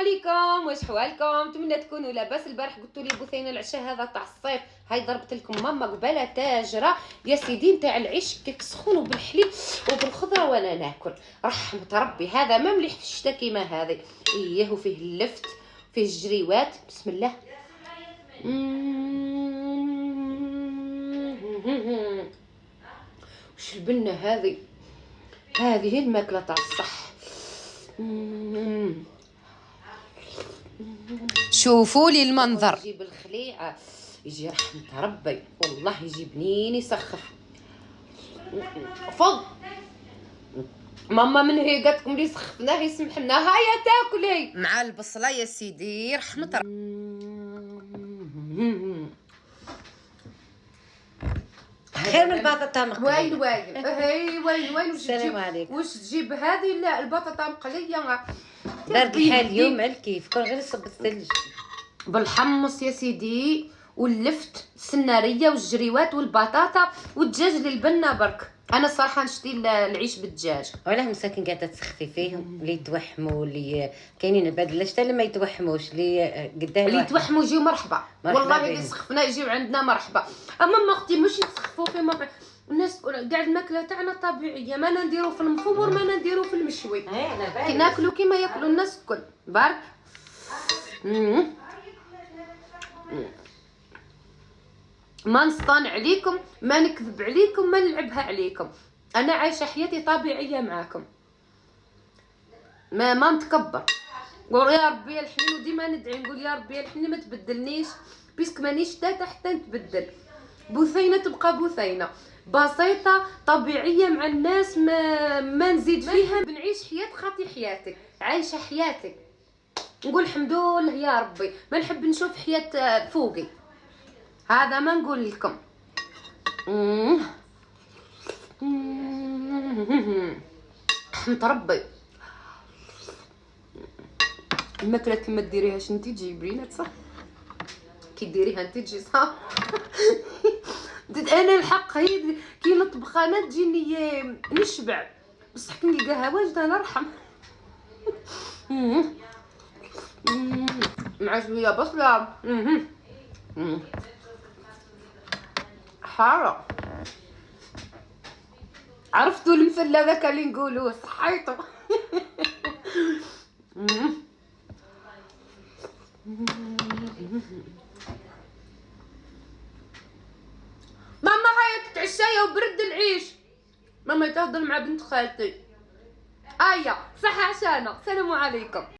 عليكم، واش حوالكم؟ نتمنى تكونوا لاباس. البارح قلتوا لي بثينا العشاء هذا تاع الصيف، هاي ضربت لكم ماما قباله تاجره يا سيدي نتاع العيش كيك سخون وبالحليب وبالخضره وانا ناكل. رحمه ربي هذا ما مليح في الشتا كيما هذه. اييه وفيه اللفت فيه الجريوات. بسم الله. وش البنه هذه هي الماكله تاع الصح. شوفوا لي المنظر. يجيب الخليعه يجي رحمه ربي والله يجي بنين يسخف. فض ماما من هي قالت لكم لي سخفناه يسمح لنا. هيا تاكلي مع البصله يا سيدي رحمه ربي. خير من البطاطا مقليه. وين هي السلام عليكم. واش تجيب هذه؟ لا البطاطا مقليه بارد الحال اليوم على الكيف كون غير صب الثلج بالحمص يا سيدي واللفت السناريه والجريوات والبطاطا والدجاج للبنه برك. انا الصراحه نشتي العيش بالدجاج. ولا مساكن قاعده تسخفي فيهم اللي يتوحموا اللي كاينين بعد الشتا اللي ما يتوحموش اللي قداه اللي يتوحموا يجيو مرحبا والله اللي سخفنا يجيو عندنا مرحبا. اما ما اختي ماشي يسخفوا في مرحبا. الناس كاع الماكله تاعنا طبيعيه، ما نديرو في المفور ما نديرو في المشوي. كي ناكلو كيما ياكلوا الناس الكل بارك. ما نصطان عليكم، ما نكذب عليكم، ما نلعبها عليكم. انا عايشه حياتي طبيعيه معاكم، ما نتكبر. نقول يا ربي الحنين وديما ندعي نقول يا ربي الحنين ما تبدلنيش بيسك مانيش تاتا حتى نتبدل. بثينه تبقى بثينه بسيطه طبيعيه مع الناس، ما نزيد فيها. بنعيش حياه خاطي حياتك، عايشه حياتك نقول الحمد لله يا ربي. ما نحب نشوف حياه فوقي، هذا ما نقول لكم. رحمة ربي الماكله كيما ديريهاش انت تجي برينات صح، كي ديريها انت تجي صح. انا الحق هي كي نطبخ انا تجيني نشبع، بصح كي نلقاها واجده نرحم. مع شويه بصله حاره. عرفتوا المثل هذاك اللي نقولوه صحيتو. ماما هيا تتعشايا وبرد العيش. ماما تهضر مع بنت خالتي. ايا صح عشانه. السلام عليكم.